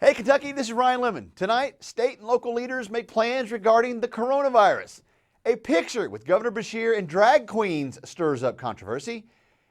Hey Kentucky, this is Ryan Lemon. Tonight, state and local leaders make plans regarding the coronavirus. A picture with Governor Beshear and drag queens stirs up controversy.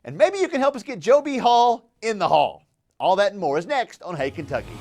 And maybe you can help us get Joe B. Hall in the hall. All that and more is next on Hey Kentucky.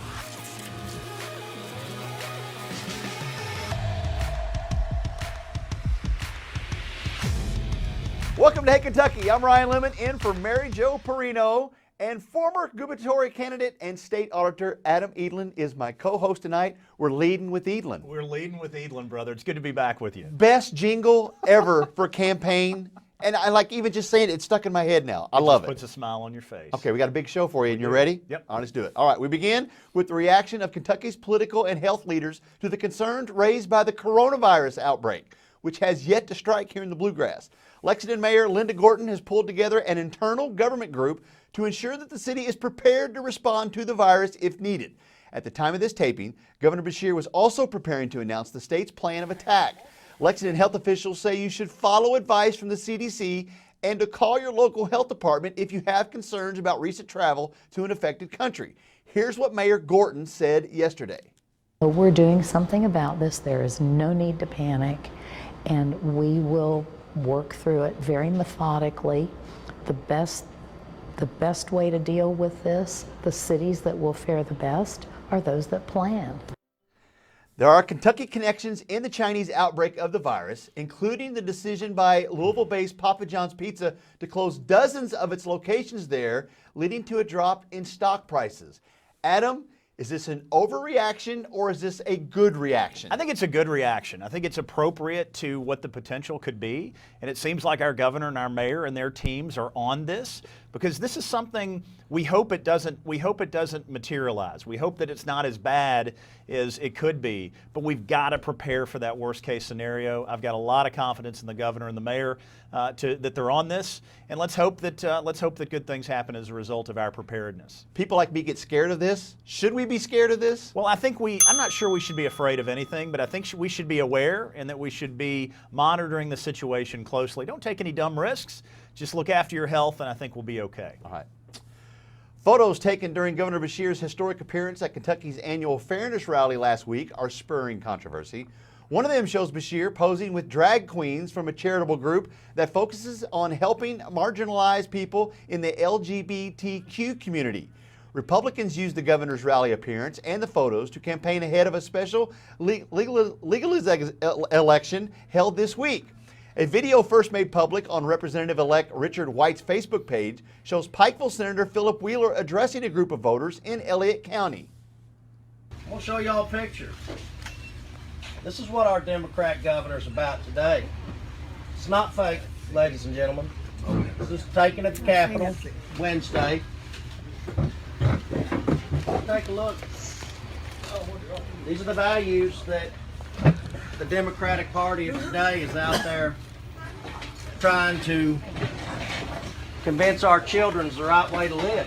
Welcome to Hey Kentucky. I'm Ryan Lemon, in for Mary Jo Perino. And former gubernatorial candidate and state auditor Adam Edlin is my co-host tonight. We're leading with Edlin. We're leading with Edlin, brother. It's good to be back with you. Best jingle ever for campaign. And I like even just saying it, it's stuck in my head now. I love it. Puts a smile on your face. Okay, we got a big show for you, and you ready? Yep. All right, let's do it. All right, we begin with the reaction of Kentucky's political and health leaders to the concerns raised by the coronavirus outbreak, which has yet to strike here in the Bluegrass. Lexington Mayor Linda Gorton has pulled together an internal government group to ensure that the city is prepared to respond to the virus if needed. At the time of this taping, Governor Beshear was also preparing to announce the state's plan of attack. Lexington health officials say you should follow advice from the CDC and to call your local health department if you have concerns about recent travel to an affected country. Here's what Mayor Gorton said yesterday. We're doing something about this. There is no need to panic, and we will work through it very methodically. The best way to deal with this, the cities that will fare the best, are those that plan. There are Kentucky connections in the Chinese outbreak of the virus, including the decision by Louisville-based Papa John's Pizza to close dozens of its locations there, leading to a drop in stock prices. Adam, is this an overreaction or is this a good reaction? I think it's a good reaction. I think it's appropriate to what the potential could be. And it seems like our governor and our mayor and their teams are on this, because this is something we hope it doesn't materialize. We hope that it's not as bad as it could be, but we've got to prepare for that worst case scenario. I've got a lot of confidence in the governor and the mayor that they're on this, and let's hope that good things happen as a result of our preparedness. People like me get scared of this. Should we be scared of this? Well, I'm not sure we should be afraid of anything, but I think we should be aware and that we should be monitoring the situation closely. Don't take any dumb risks. Just look after your health, and I think we'll be okay. All right. Photos taken during Governor Beshear's historic appearance at Kentucky's annual Fairness Rally last week are spurring controversy. One of them shows Beshear posing with drag queens from a charitable group that focuses on helping marginalized people in the LGBTQ community. Republicans used the governor's rally appearance and the photos to campaign ahead of a special legalization election held this week. A video first made public on Representative-elect Richard White's Facebook page shows Pikeville Senator Philip Wheeler addressing a group of voters in Elliott County. I'll show y'all a picture. This is what our Democrat governor's about today. It's not fake, ladies and gentlemen. This is taken at the Capitol Wednesday. Take a look. These are the values that the Democratic Party of today is out there trying to convince our children is the right way to live.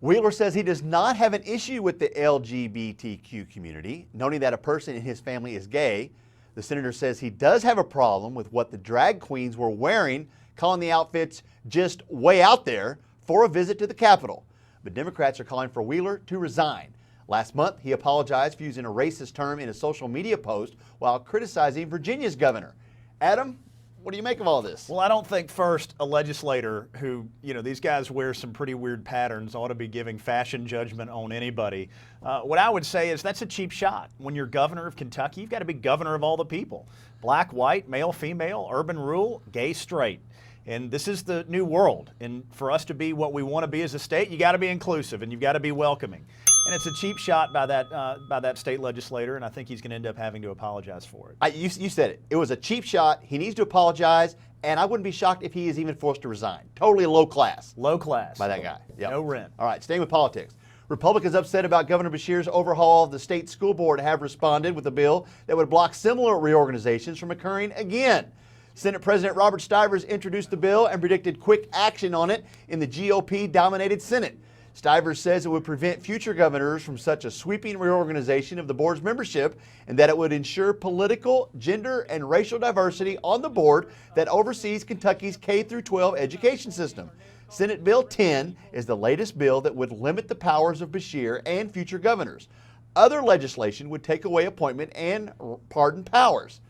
Wheeler says he does not have an issue with the LGBTQ community, noting that a person in his family is gay. The senator says he does have a problem with what the drag queens were wearing, calling the outfits just way out there for a visit to the Capitol. But Democrats are calling for Wheeler to resign. Last month, he apologized for using a racist term in a social media post while criticizing Virginia's governor. Adam, what do you make of all this? Well, I don't think first a legislator who, these guys wear some pretty weird patterns ought to be giving fashion judgment on anybody. What I would say is that's a cheap shot. When you're governor of Kentucky, you've got to be governor of all the people. Black, white, male, female, urban, rural, gay, straight. And this is the new world. And for us to be what we want to be as a state, you got to be inclusive and you've got to be welcoming. And it's a cheap shot by that state legislator, and I think he's going to end up having to apologize for it. You said it. It was a cheap shot. He needs to apologize, and I wouldn't be shocked if he is even forced to resign. Totally low class. Low class. By that guy. Yep. No rent. All right, staying with politics. Republicans upset about Governor Beshear's overhaul of the state school board have responded with a bill that would block similar reorganizations from occurring again. Senate President Robert Stivers introduced the bill and predicted quick action on it in the GOP-dominated Senate. Stivers says it would prevent future governors from such a sweeping reorganization of the board's membership and that it would ensure political, gender, and racial diversity on the board that oversees Kentucky's K-12 education system. Senate Bill 10 is the latest bill that would limit the powers of Beshear and future governors. Other legislation would take away appointment and pardon powers.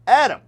Adam,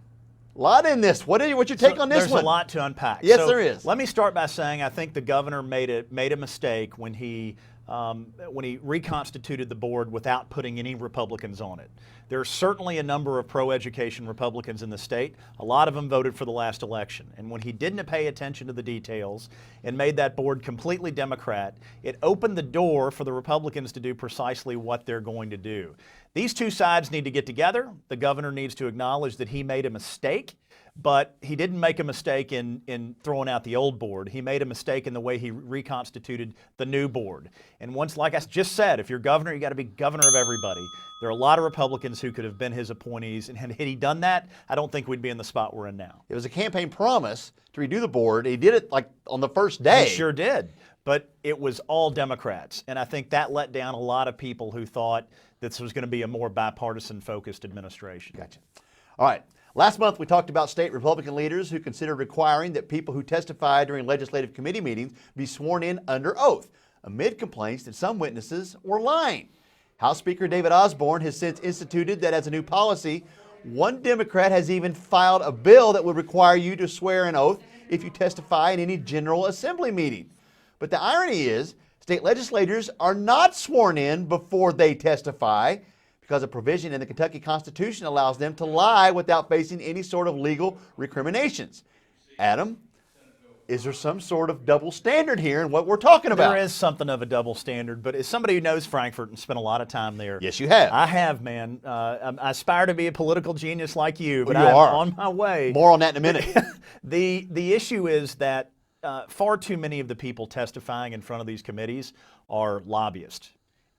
a lot in this. What's your take on this There's one? a lot to unpack. Yes, So there is. Let me start by saying I think the governor made a mistake when he reconstituted the board without putting any Republicans on it. There are certainly a number of pro-education Republicans in the state. A lot of them voted for the last election. And when he didn't pay attention to the details and made that board completely Democrat, it opened the door for the Republicans to do precisely what they're going to do. These two sides need to get together. The governor needs to acknowledge that he made a mistake. But he didn't make a mistake in throwing out the old board. He made a mistake in the way he reconstituted the new board. And once, like I just said, if you're governor, you got to be governor of everybody. There are a lot of Republicans who could have been his appointees. And had he done that, I don't think we'd be in the spot we're in now. It was a campaign promise to redo the board. He did it like on the first day. He sure did. But it was all Democrats. And I think that let down a lot of people who thought this was going to be a more bipartisan-focused administration. Gotcha. All right. Last month, we talked about state Republican leaders who considered requiring that people who testify during legislative committee meetings be sworn in under oath, amid complaints that some witnesses were lying. House Speaker David Osborne has since instituted that as a new policy. One Democrat has even filed a bill that would require you to swear an oath if you testify in any General Assembly meeting. But the irony is, state legislators are not sworn in before they testify, because a provision in the Kentucky Constitution allows them to lie without facing any sort of legal recriminations. Adam, is there some sort of double standard here in what we're talking about? There is something of a double standard, but as somebody who knows Frankfort and spent a lot of time there. Yes, you have. I have, man. I aspire to be a political genius like you, but Well, you I'm are. on my way. More on that in a minute. The issue is that far too many of the people testifying in front of these committees are lobbyists.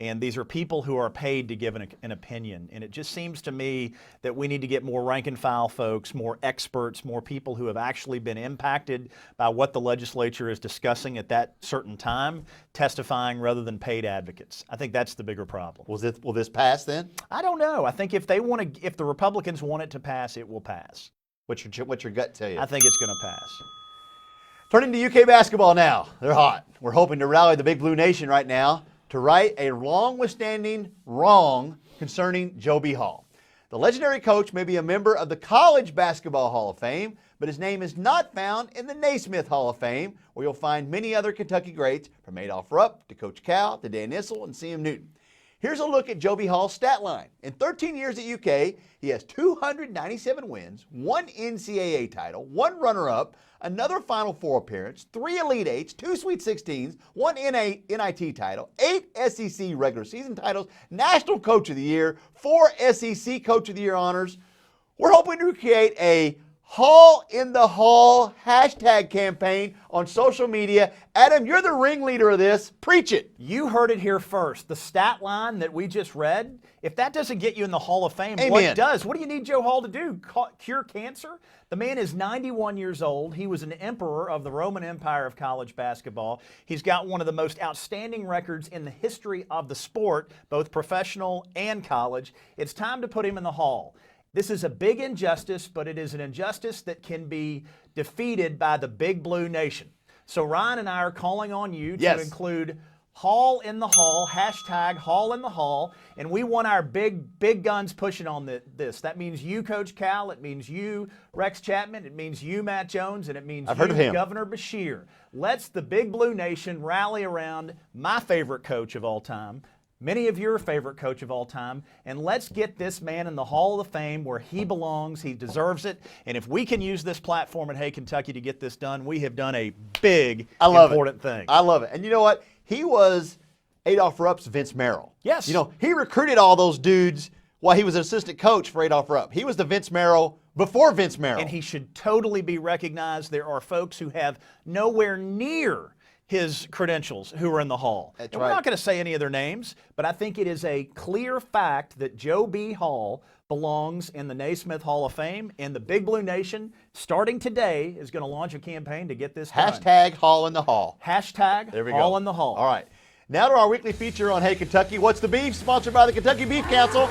And these are people who are paid to give an opinion. And it just seems to me that we need to get more rank and file folks, more experts, more people who have actually been impacted by what the legislature is discussing at that certain time, testifying rather than paid advocates. I think that's the bigger problem. Will this pass then? I don't know. I think if the Republicans want it to pass, it will pass. What's your gut tell you? I think it's going to pass. Turning to UK basketball now. They're hot. We're hoping to rally the Big Blue Nation right now to right a long-withstanding wrong concerning Joe B. Hall. The legendary coach may be a member of the College Basketball Hall of Fame, but his name is not found in the Naismith Hall of Fame, where you'll find many other Kentucky greats, from Adolph Rupp to Coach Cal to Dan Issel and C.M. Newton. Here's a look at Joe B. Hall's stat line. In 13 years at UK, he has 297 wins, 1 NCAA title, 1 runner-up, another Final Four appearance, 3 Elite Eights, 2 Sweet 16s, 1 NIT title, 8 SEC regular season titles, National Coach of the Year, 4 SEC Coach of the Year honors. We're hoping to create a Hall in the Hall hashtag campaign on social media. Adam, you're the ringleader of this. Preach it. You heard it here first. The stat line that we just read, if that doesn't get you in the Hall of Fame, Amen. what does? What do you need Joe Hall to do? Cure cancer? The man is 91 years old. He was an emperor of the Roman Empire of college basketball. He's got one of the most outstanding records in the history of the sport, both professional and college. It's time to put him in the Hall. This is a big injustice, but it is an injustice that can be defeated by the Big Blue Nation. So Ryan and I are calling on you to include Hall in the Hall, hashtag Hall in the Hall, and we want our big guns pushing on this. That means you, Coach Cal, it means you, Rex Chapman, it means you, Matt Jones, and it means you, Governor Beshear. Let's the Big Blue Nation rally around my favorite coach of all time, many of your favorite coach of all time, and let's get this man in the Hall of Fame where he belongs. He deserves it. And if we can use this platform at Hey Kentucky to get this done, we have done a big, important thing. I love it. And you know what? He was Adolph Rupp's Vince Merrill. Yes. You know, he recruited all those dudes while he was an assistant coach for Adolph Rupp. He was the Vince Merrill before Vince Merrill. And he should totally be recognized. There are folks who have nowhere near his credentials who are in the Hall. That's and right. We're not going to say any of their names, but I think it is a clear fact that Joe B. Hall belongs in the Naismith Hall of Fame, and the Big Blue Nation, starting today, is going to launch a campaign to get this done. Hashtag Hall in the Hall. Hashtag There we Hall go. in the Hall. All right. Now to our weekly feature on Hey Kentucky. What's the Beef? Sponsored by the Kentucky Beef Council.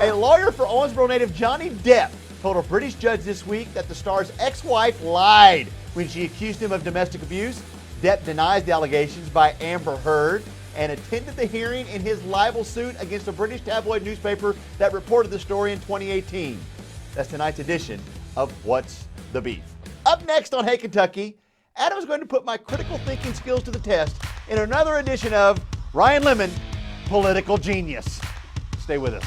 A lawyer for Owensboro native Johnny Depp told a British judge this week that the star's ex-wife lied when she accused him of domestic abuse. Depp denies the allegations by Amber Heard and attended the hearing in his libel suit against a British tabloid newspaper that reported the story in 2018. That's tonight's edition of What's the Beef. Up next on Hey Kentucky, Adam's going to put my critical thinking skills to the test in another edition of Ryan Lemon, Political Genius. Stay with us.